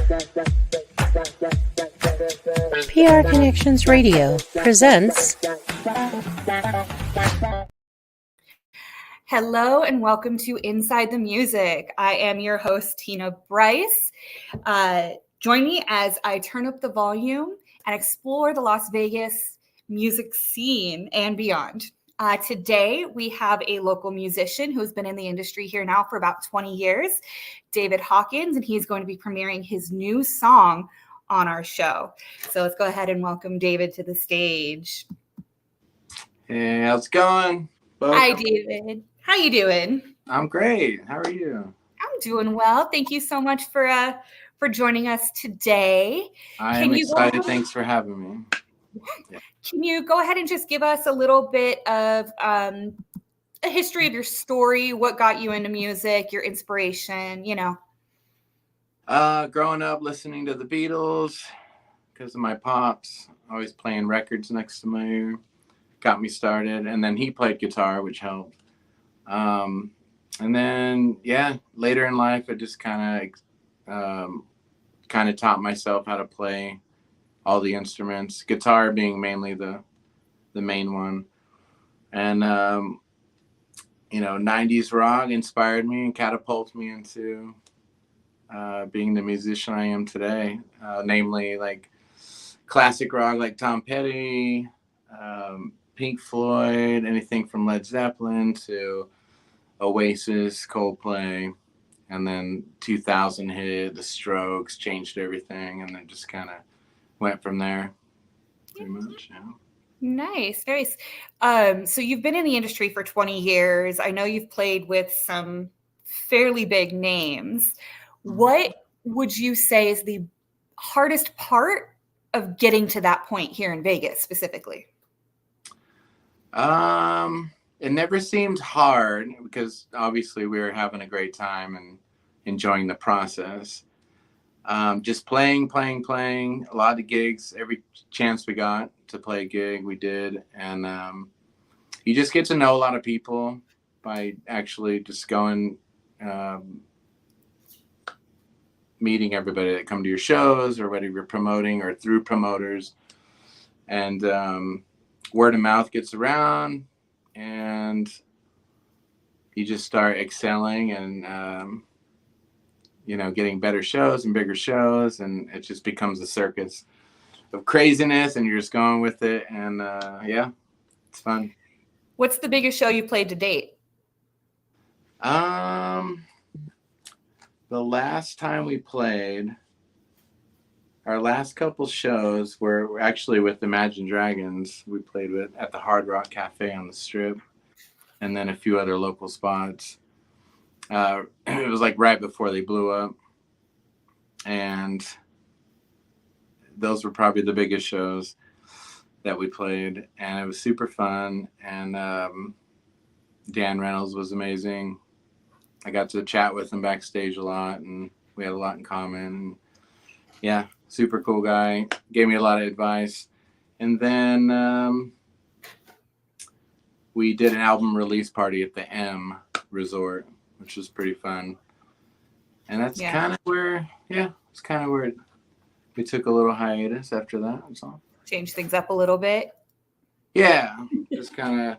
PR Connections Radio presents. Hello and welcome to Inside the Music. I am your host, Tina Brice. Join me as I turn up the volume and explore the Las Vegas music scene and beyond. Today, we have a local musician who's been in the industry here now for about 20 years, David Hawkins, and he's going to be premiering his new song on our show. So let's go ahead and welcome David to the stage. Hey, how's it going? Hi, David. How you doing? I'm great. How are you? I'm doing well. Thank you so much for joining us today. I am excited. Thanks for having me. Yeah. Can you go ahead and just give us a little bit of a history of your story? What got you into music, your inspiration, Growing up listening to the Beatles because of my pops, always playing records next to my ear, got me started. And then he played guitar, which helped. And then, later in life, I just kind of taught myself how to play all the instruments, guitar being mainly the main one. And, 90s rock inspired me and catapulted me into being the musician I am today, namely like classic rock like Tom Petty, Pink Floyd, anything from Led Zeppelin to Oasis, Coldplay, and then 2000 hit, The Strokes, changed everything, and then just kind of went from there, pretty much. Yeah. Nice. So you've been in the industry for 20 years. I know you've played with some fairly big names. What would you say is the hardest part of getting to that point here in Vegas specifically? It never seemed hard because obviously we were having a great time and enjoying the process. Just playing, a lot of gigs, every chance we got to play a gig, we did. And you just get to know a lot of people by actually just going, meeting everybody that come to your shows or whether you're promoting or through promoters. And word of mouth gets around and you just start excelling and getting better shows and bigger shows, and it just becomes a circus of craziness and you're just going with it. And it's fun. What's the biggest show you played to date? The last time we played, our last couple shows were actually with Imagine Dragons. We played at the Hard Rock Cafe on the Strip, and then a few other local spots. It was like right before they blew up, and those were probably the biggest shows that we played, and it was super fun. And Dan Reynolds was amazing. I got to chat with him backstage a lot, and we had a lot in common. And super cool guy. Gave me a lot of advice. And then we did an album release party at the M Resort, which was pretty fun. And that's kind of where, it's kind of where we took a little hiatus after that. So change things up a little bit. Yeah, just kind of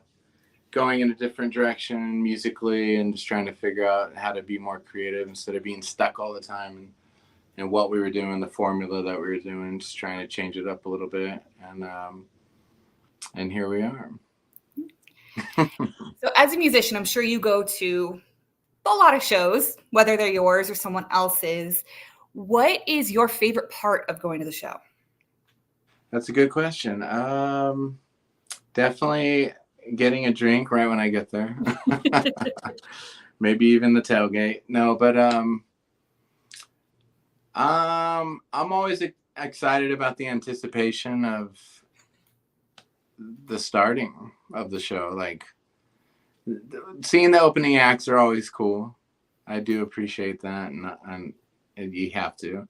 going in a different direction musically and just trying to figure out how to be more creative instead of being stuck all the time and what we were doing, the formula that we were doing, just trying to change it up a little bit. And here we are. So as a musician, I'm sure you go to a lot of shows, whether they're yours or someone else's. What is your favorite part of going to the show? That's a good question. Definitely getting a drink right when I get there. Maybe even the tailgate. No, but I'm always excited about the anticipation of the starting of the show. Like seeing the opening acts are always cool. I do appreciate that, and you have to.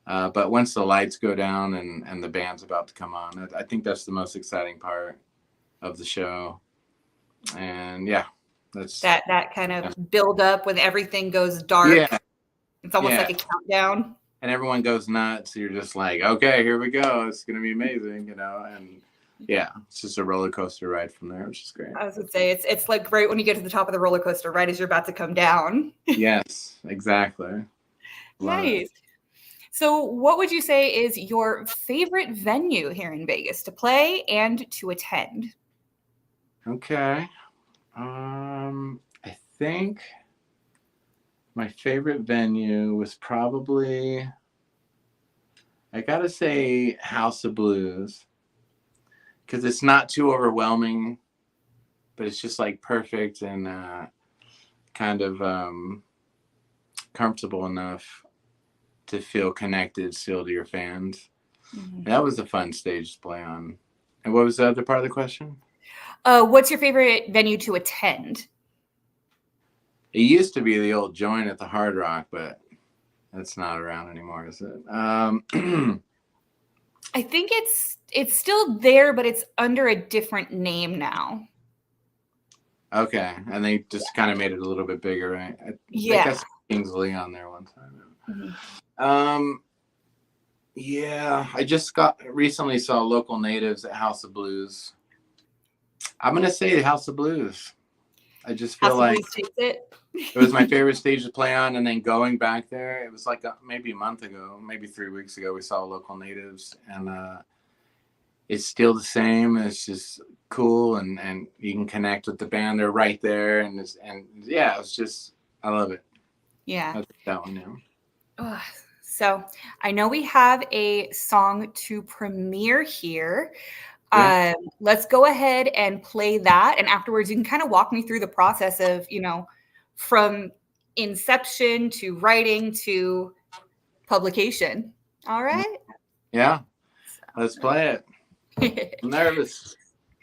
But once the lights go down and the band's about to come on, I think that's the most exciting part of the show. And that's that kind of build up when everything goes dark. Yeah. It's almost like a countdown. and everyone goes nuts. You're just like, okay, here we go. It's going to be amazing, you know? And yeah, it's just a roller coaster ride from there, which is great. I was going to say, it's like right when you get to the top of the roller coaster, right as you're about to come down. Yes, exactly. Nice. So what would you say is your favorite venue here in Vegas to play and to attend? Okay. I think my favorite venue was probably, I gotta say, House of Blues, because it's not too overwhelming, but it's just like perfect and kind of comfortable enough to feel connected still to your fans. Mm-hmm. That was a fun stage to play on. And what was the other part of the question? What's your favorite venue to attend? It used to be the old joint at the Hard Rock, but that's not around anymore, is it? I think it's still there, but it's under a different name now. Okay, and they just kind of made it a little bit bigger, right? I think I saw Kingsley on there one time. Mm-hmm. Yeah, I just recently saw Local Natives at House of Blues. I'm gonna say House of Blues. I just feel like it was my favorite stage to play on, and then going back there, it was like maybe a month ago, maybe 3 weeks ago, we saw Local Natives, and it's still the same. It's just cool, and you can connect with the band. They're right there, and yeah, it's just, I love it. Yeah, I think that one. Yeah. So I know we have a song to premiere here. Yeah. Let's go ahead and play that. And afterwards, you can kind of walk me through the process of, from inception to writing to publication. All right. Yeah. Let's play it. I'm nervous.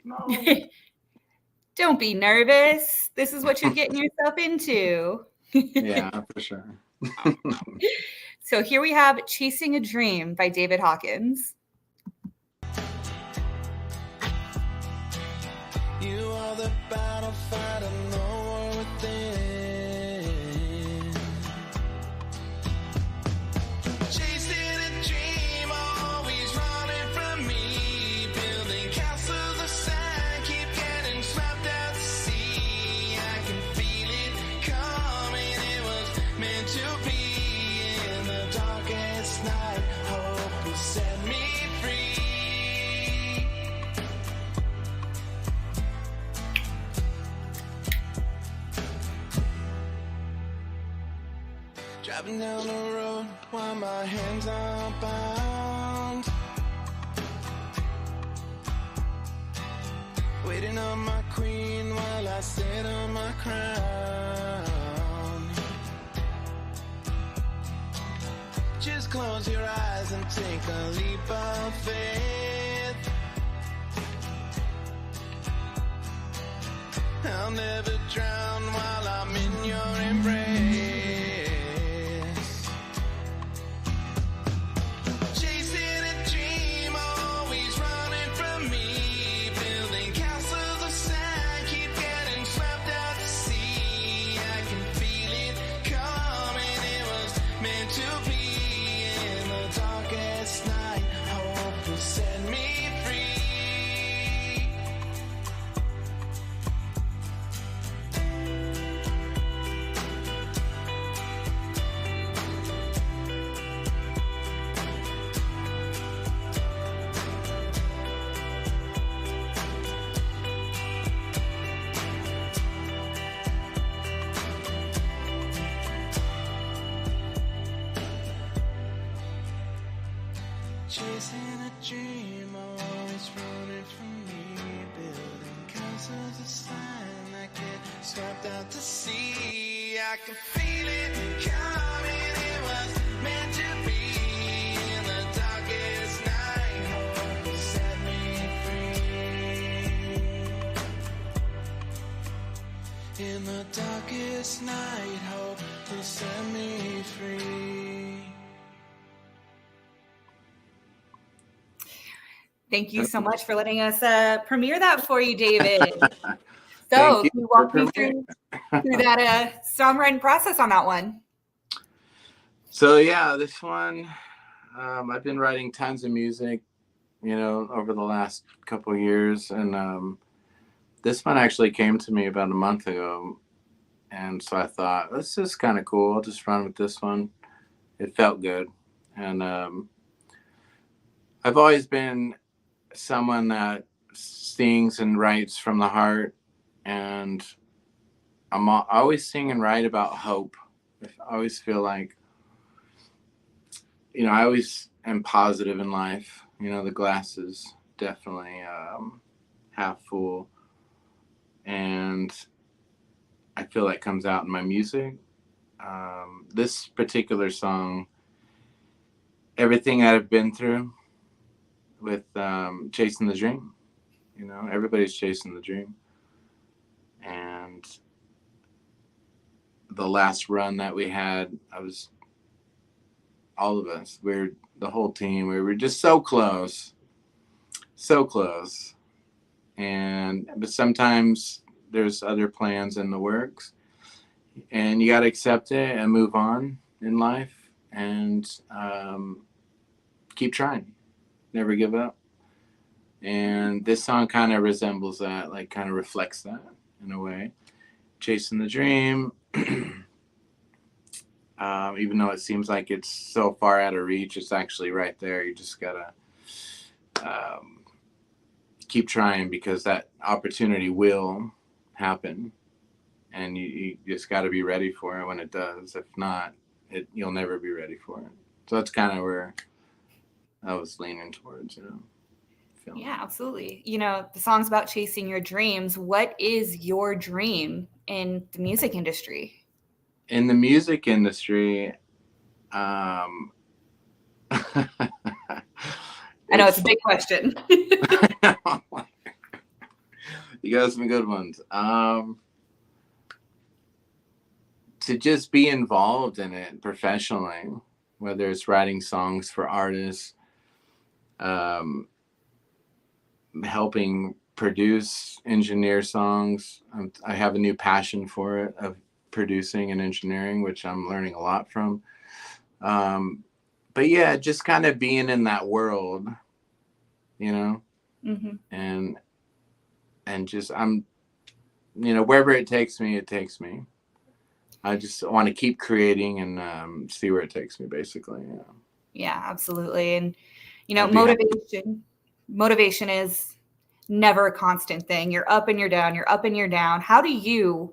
No. Don't be nervous. This is what you're getting yourself into. Yeah, for sure. So here we have Chasing a Dream by David Hawkins. You are the battle fighter, no war within. Chasing a dream, always running from me. Building castles of sand, keep getting swept out to sea. I can feel it coming, it was meant to be. In the darkest night, hope will set me free. Driving down the road while my hands are bound, waiting on my queen while I sit on my crown. Just close your eyes and take a leap of faith. I'll never drown while I'm in your embrace. Chasing a dream, always running from me. Building castles of sand that get swept out to sea. I can feel it coming, it was meant to be. In the darkest night, hope will set me free. In the darkest night, hope will set me free. Thank you so much for letting us premiere that for you, David. So can you walk me through that songwriting process on that one? So yeah, this one, I've been writing tons of music, over the last couple of years, and this one actually came to me about a month ago, and so I thought this is kind of cool. I'll just run with this one. It felt good, and I've always been someone that sings and writes from the heart, and I always sing and write about hope. I always feel like, I always am positive in life. The glass is definitely half full, and I feel like comes out in my music. This particular song, everything that I've been through with chasing the dream. Everybody's chasing the dream, and the last run that we had, all of us, the whole team, we were just so close, but sometimes there's other plans in the works, and you got to accept it and move on in life, and keep trying, never give up. And this song kind of resembles that, like kind of reflects that in a way. Chasing the dream, even though it seems like it's so far out of reach, it's actually right there. You just gotta keep trying, because that opportunity will happen, and you just got to be ready for it when it does. If not, you'll never be ready for it. So that's kind of where I was leaning towards, feeling. Yeah, absolutely. The song's about chasing your dreams. What is your dream in the music industry? In the music industry, I know it's a big question. You got some good ones. To just be involved in it professionally, whether it's writing songs for artists, helping produce, engineer songs. I have a new passion for it, of producing and engineering, which I'm learning a lot from. But yeah, just kind of being in that world, Mm-hmm. and just wherever it takes me, it takes me. I just want to keep creating and see where it takes me, basically. Yeah, absolutely. And I'd be motivation is never a constant thing. You're up and you're down, you're up and you're down. How do you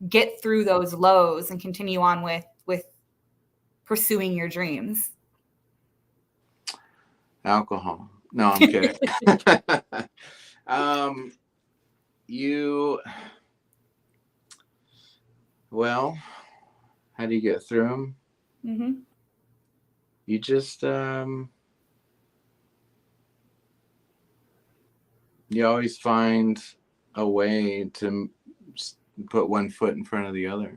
get through those lows and continue on with pursuing your dreams? Alcohol. No, I'm kidding. Well, how do you get through them? Mm-hmm. You just, you always find a way to put one foot in front of the other.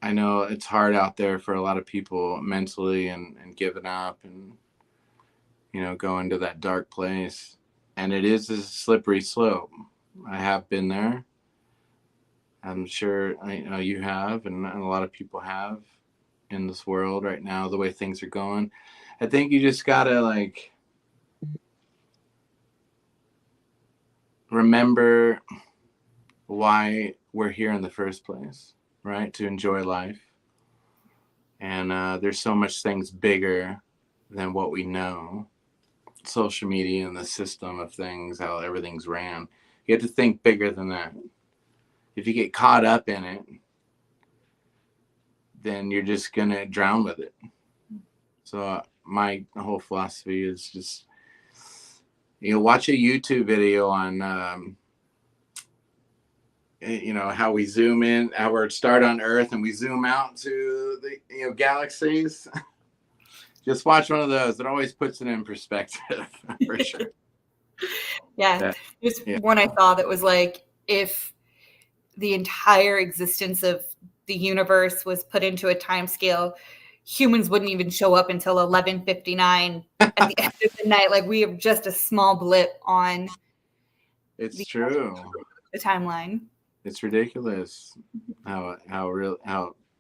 I know it's hard out there for a lot of people mentally, and giving up, and go into that dark place. And it is a slippery slope. I have been there. I'm sure you have, and a lot of people have in this world right now, the way things are going. I think you just gotta remember why we're here in the first place, right? To enjoy life. And there's so much things bigger than what we know. Social media and the system of things, how everything's ran. You have to think bigger than that. If you get caught up in it, then you're just going to drown with it. So my whole philosophy is just, watch a YouTube video on, how we zoom in, how we start on Earth and we zoom out to the, galaxies. Just watch one of those. It always puts it in perspective, for sure. Yeah. There's one I saw that was like, if the entire existence of the universe was put into a time scale, humans wouldn't even show up until 11:59 at the end of the night. Like, we have just a small blip on It's true. The timeline. It's ridiculous how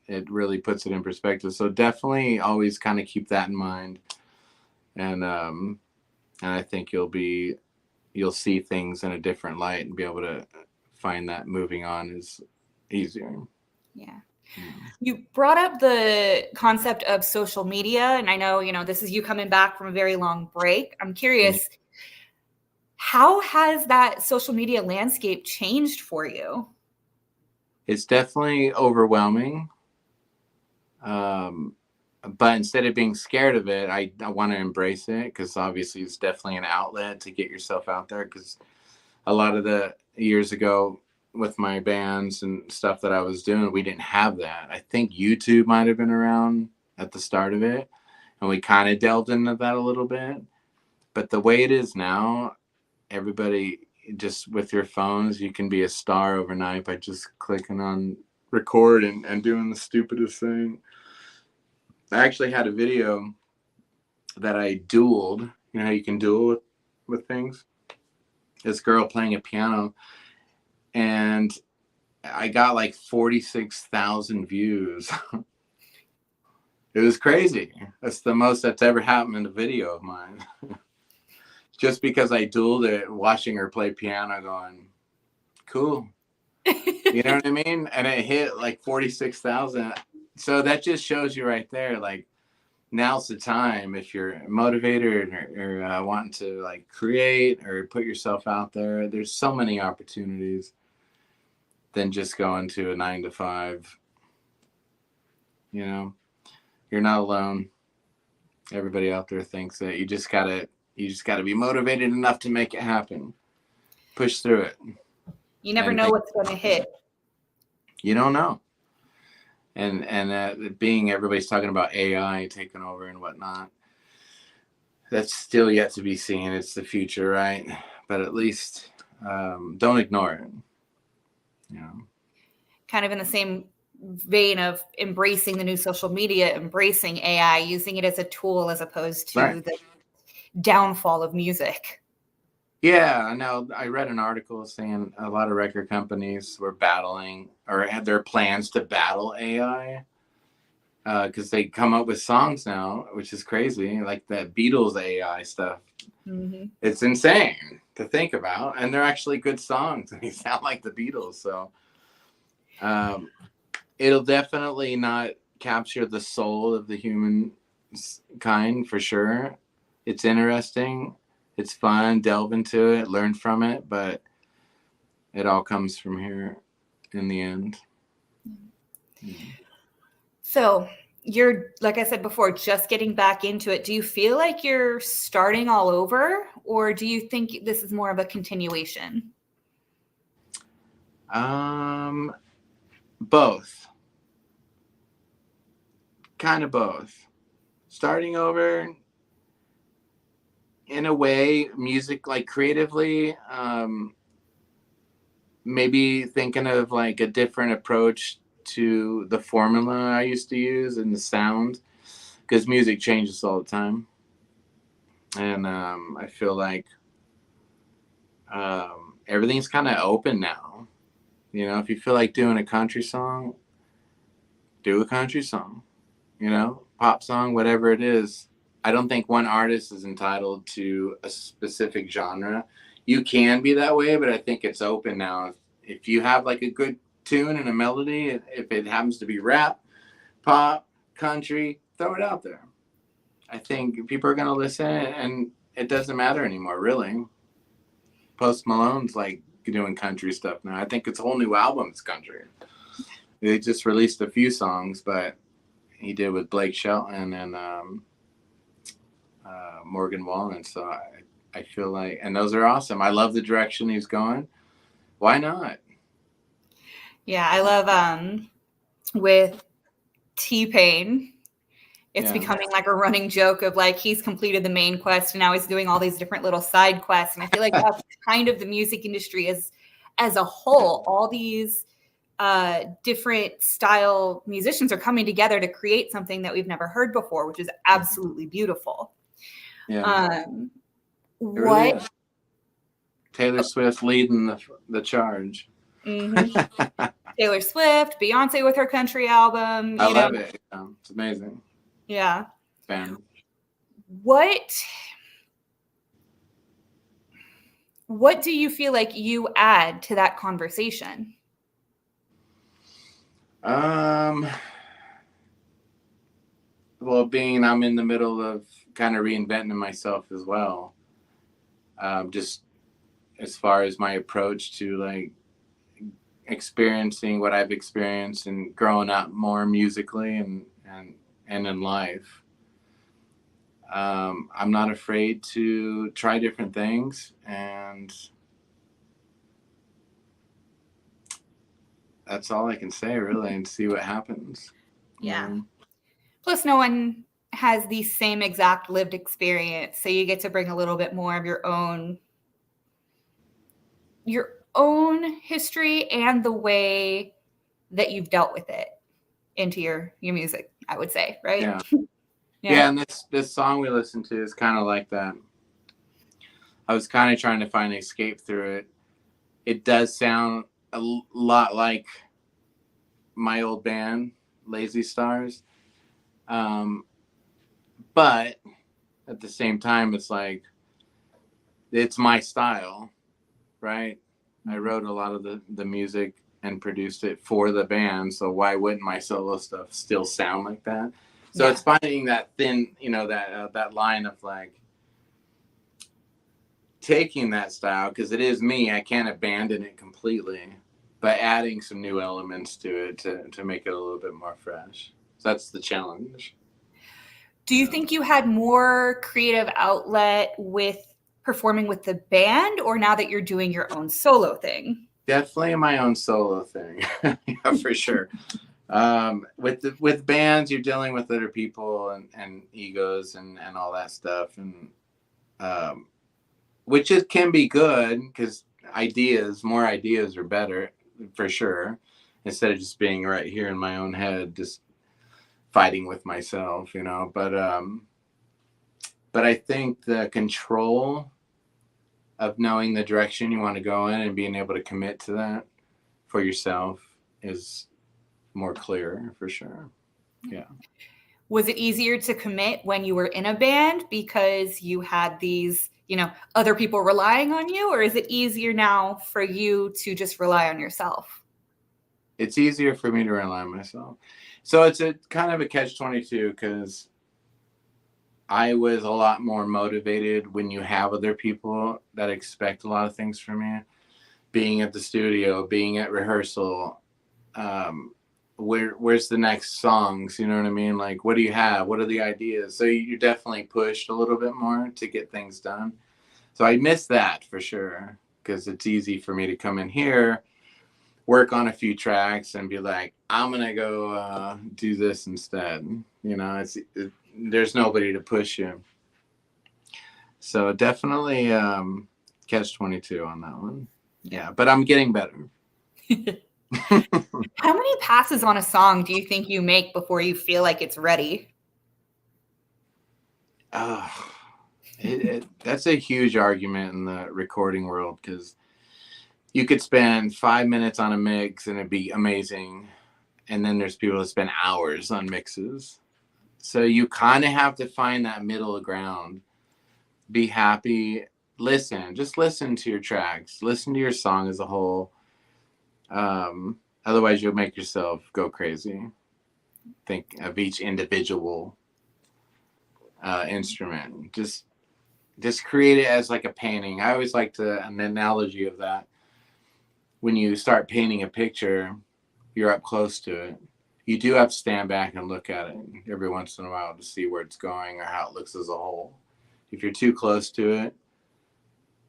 it really puts it in perspective. So definitely always kind of keep that in mind, and I think you'll see things in a different light and be able to find that moving on is easier. Yeah. You brought up the concept of social media, and I know, this is you coming back from a very long break. I'm curious, how has that social media landscape changed for you? It's definitely overwhelming. But instead of being scared of it, I want to embrace it, because obviously it's definitely an outlet to get yourself out there. Because a lot of the years ago with my bands and stuff that I was doing, we didn't have that. I think YouTube might have been around at the start of it, and we kind of delved into that a little bit. But the way it is now, everybody just with your phones, you can be a star overnight by just clicking on record and doing the stupidest thing. I actually had a video that I dueled. You know how you can duel with things? This girl playing a piano, and I got like 46,000 views. It was crazy. That's the most that's ever happened in a video of mine. Just because I dueled it, watching her play piano, going, cool. You know what I mean? And it hit like 46,000. So that just shows you right there, like, now's the time if you're motivated or wanting to like create or put yourself out there. There's so many opportunities than just going to a 9-to-5. You know, you're not alone. Everybody out there thinks that you just gotta be motivated enough to make it happen. Push through it. You never know what's going to hit. You don't know. And being everybody's talking about AI taking over and whatnot, that's still yet to be seen. It's the future, right? But at least don't ignore it. You know, Kind of in the same vein of embracing the new social media, embracing AI, using it as a tool as opposed to the downfall of music. Yeah, I know. I read an article saying a lot of record companies were battling or had their plans to battle AI because they come up with songs now, which is crazy, like that Beatles AI stuff. Mm-hmm. It's insane to think about, and they're actually good songs, and they sound like the Beatles. So it'll definitely not capture the soul of the human kind for sure. It's interesting. It's fun, delve into it, learn from it, but it all comes from here in the end. So you're, like I said before, just getting back into it. Do you feel like you're starting all over, or do you think this is more of a continuation? Both. Kind of both. Starting over, in a way, music, like creatively, maybe thinking of like a different approach to the formula I used to use and the sound, because music changes all the time. And I feel like everything's kind of open now. You know, if you feel like doing a country song, do a country song, you know, pop song, whatever it is. I don't think one artist is entitled to a specific genre. You can be that way, but I think it's open now. If you have like a good tune and a melody, if it happens to be rap, pop, country, throw it out there. I think people are going to listen, and it doesn't matter anymore, really. Post Malone's like doing country stuff now. I think it's a whole new album. It's country. They just released a few songs, but he did with Blake Shelton and Morgan Wallen. So I feel like, and those are awesome. I love the direction he's going. Why not? Yeah, I love with T-Pain, it's becoming like a running joke of like he's completed the main quest and now he's doing all these different little side quests. And I feel like that's kind of the music industry as a whole. All these different style musicians are coming together to create something that we've never heard before, which is absolutely beautiful. Yeah. What? Really, Taylor Swift leading the charge. Taylor Swift, Beyonce with her country album. I love it. It's amazing. Yeah. Fan. What do you feel like you add to that conversation? Well, being I'm in the middle of kind of reinventing myself as well. Just as far as my approach to like experiencing what I've experienced and growing up more musically and in life. I'm not afraid to try different things, and that's all I can say really, and see what happens. Yeah. Plus, no one has the same exact lived experience, so you get to bring a little bit more of your own history and the way that you've dealt with it into your music, I would say, right? Yeah. Yeah, and this song we listened to is kind of like that. I was kind of trying to find an escape through it. It does sound a lot like my old band, Lazy Stars. But at the same time, it's like, it's my style, right? I wrote a lot of the music and produced it for the band. So why wouldn't my solo stuff still sound like that? So it's finding that thin, that line of like taking that style, because it is me. I can't abandon it completely, but adding some new elements to it to make it a little bit more fresh. So that's the challenge. Do you think you had more creative outlet with performing with the band, or now that you're doing your own solo thing? Definitely my own solo thing. Yeah, for sure. With bands, you're dealing with other people and egos and all that stuff, and which can be good, because more ideas are better for sure, instead of just being right here in my own head, just fighting with myself, But I think the control of knowing the direction you want to go in and being able to commit to that for yourself is more clear, for sure. Yeah. Was it easier to commit when you were in a band because you had these, other people relying on you, or is it easier now for you to just rely on yourself? It's easier for me to rely on myself. So it's a kind of a catch-22, because I was a lot more motivated when you have other people that expect a lot of things from you. Being at the studio, being at rehearsal, where's the next songs? You know what I mean? Like, what do you have? What are the ideas? So you're definitely pushed a little bit more to get things done. So I miss that for sure, because it's easy for me to come in here, work on a few tracks, and be like, I'm going to go do this instead. There's nobody to push you. So definitely catch-22 on that one. Yeah, but I'm getting better. How many passes on a song do you think you make before you feel like it's ready? That's a huge argument in the recording world, because you could spend 5 minutes on a mix and it'd be amazing, and then there's people that spend hours on mixes. So you kind of have to find that middle ground. Be happy. Just listen to your tracks. Listen to your song as a whole. Otherwise, you'll make yourself go crazy. Think of each individual instrument. Just create it as like a painting. I always like an analogy of that. When you start painting a picture, you're up close to it. You do have to stand back and look at it every once in a while to see where it's going or how it looks as a whole. If you're too close to it,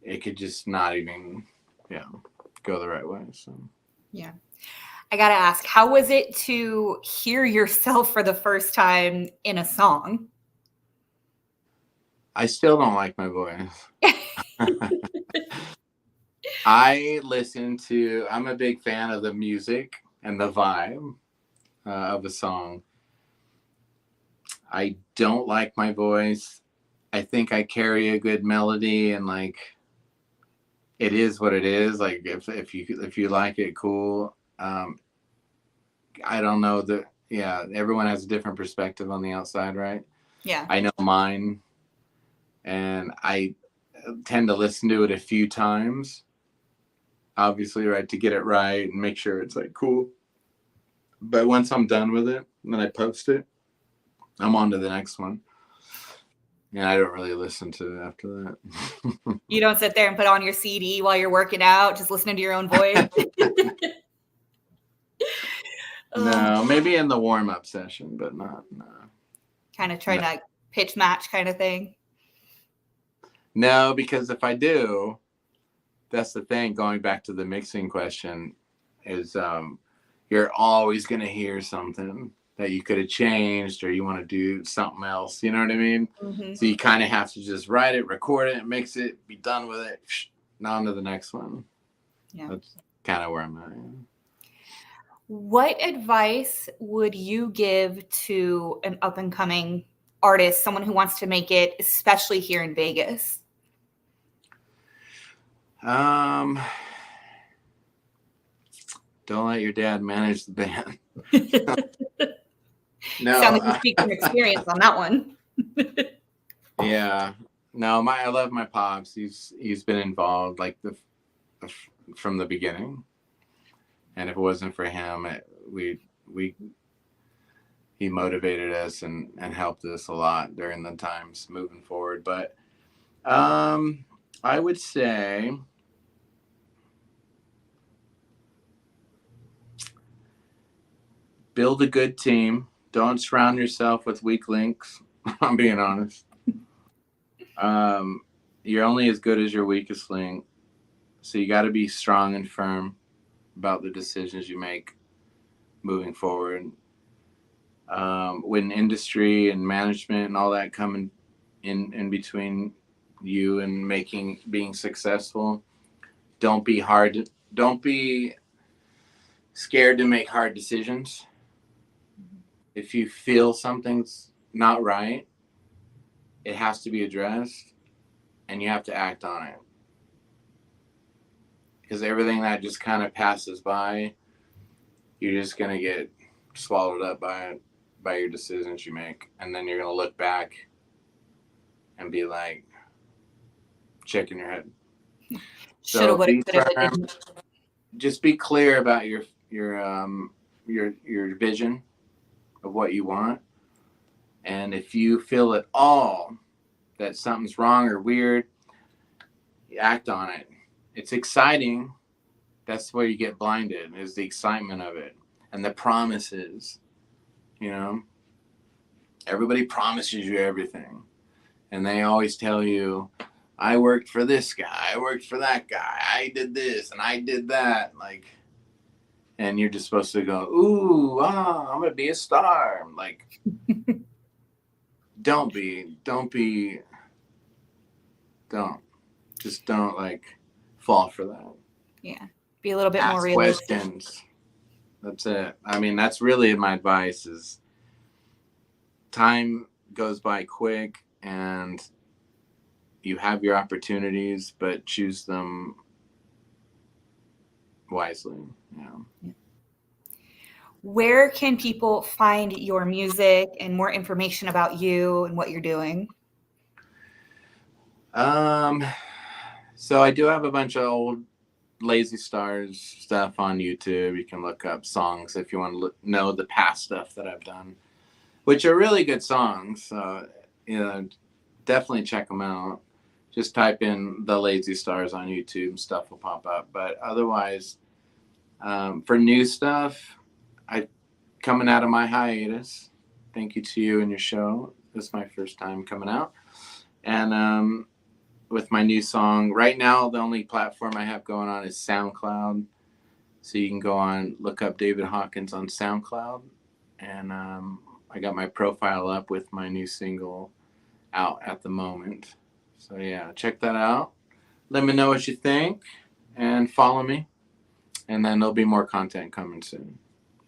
it could just not even, go the right way. So, yeah. I got to ask, how was it to hear yourself for the first time in a song? I still don't like my voice. I'm a big fan of the music and the vibe of a song. I don't like my voice. I think I carry a good melody, and it is what it is. Like if you like it, cool. I don't know that. Yeah, everyone has a different perspective on the outside, right? Yeah. I know mine, and I tend to listen to it a few times, obviously, right, to get it right and make sure it's like cool. But once I'm done with it, and then I post it, I'm on to the next one. Yeah, I don't really listen to it after that. You don't sit there and put on your CD while you're working out, just listening to your own voice. No, maybe in the warm-up session, but not. No. Kind of trying to like pitch match kind of thing. No, because if I do, that's the thing. Going back to the mixing question, is you're always going to hear something that you could have changed, or you want to do something else. You know what I mean? Mm-hmm. So you kind of have to just write it, record it, mix it, be done with it, on to the next one. Yeah. That's kind of where I'm at. Yeah. What advice would you give to an up and coming artist, someone who wants to make it, especially here in Vegas? Don't let your dad manage the band. No. Sound like you speak from experience on that one. Yeah. No, I love my pops. He's been involved like from the beginning. And if it wasn't for him, he motivated us and helped us a lot during the times moving forward. But I would say build a good team. Don't surround yourself with weak links. I'm being honest. You're only as good as your weakest link. So you got to be strong and firm about the decisions you make moving forward. When industry and management and all that come in between you and being successful, don't be scared to make hard decisions. If you feel something's not right, it has to be addressed, and you have to act on it. Because everything that just kind of passes by, you're just going to get swallowed up by your decisions you make. And then you're going to look back and be like, shaking your head. Shoulda, woulda, coulda, but firm. didn't. Just be clear about your vision of what you want. And if you feel at all that something's wrong or weird, you act on it. It's exciting. That's where you get blinded, is the excitement of it and the promises. You know, everybody promises you everything, and they always tell you, I worked for this guy, I worked for that guy, I did this and I did that, like, and you're just supposed to go, ooh, I'm gonna be a star. Like, don't like fall for that. Yeah. Be a little bit more Ask realistic. questions. That's it. I mean, that's really my advice. Is time goes by quick, and you have your opportunities, but choose them wisely. Yeah. Where can people find your music and more information about you and what you're doing? So I do have a bunch of old Lazy Stars stuff on YouTube. You can look up songs if you want to know the past stuff that I've done, which are really good songs. Definitely check them out. Just type in the Lazy Stars on YouTube, stuff will pop up. But otherwise, for new stuff, coming out of my hiatus. Thank you to you and your show. This is my first time coming out. And with my new song, right now, the only platform I have going on is SoundCloud. So you can go on, look up David Hawkins on SoundCloud. And I got my profile up with my new single out at the moment. So yeah, check that out. Let me know what you think and follow me. And then there'll be more content coming soon.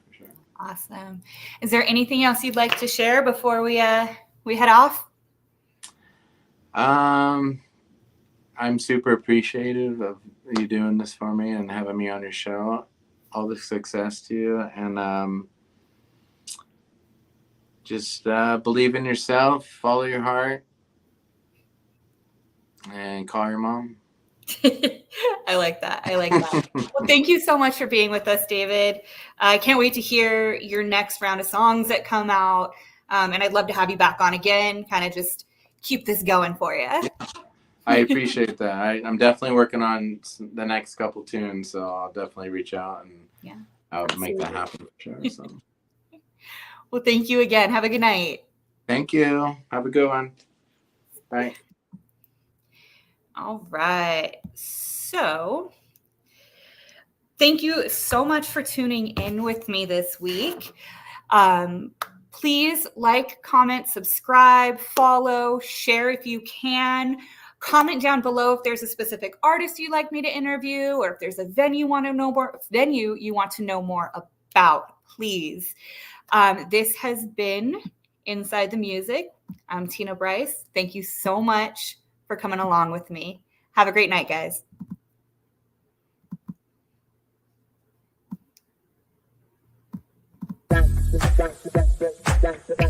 For sure. Awesome. Is there anything else you'd like to share before we head off? I'm super appreciative of you doing this for me and having me on your show. All the success to you, and just believe in yourself, follow your heart, and call your mom. I like that. I like that. Well, thank you so much for being with us, David. I can't wait to hear your next round of songs that come out. And I'd love to have you back on again, kind of just keep this going for you. I appreciate that. I'm definitely working on the next couple tunes, so I'll definitely reach out and I'll make that happen for sure. So. Well, thank you again. Have a good night. Thank you. Have a good one. Bye. All right. So thank you so much for tuning in with me this week. Please like, comment, subscribe, follow, share if you can. Comment down below if there's a specific artist you'd like me to interview, or if there's a venue you want to know more about, please. This has been Inside the Music. I'm Tina Brice. Thank you so much for coming along with me. Have a great night, guys.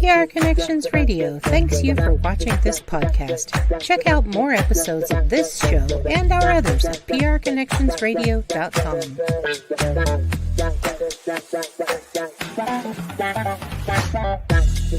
PR Connections Radio thanks you for watching this podcast. Check out more episodes of this show and our others at prconnectionsradio.com.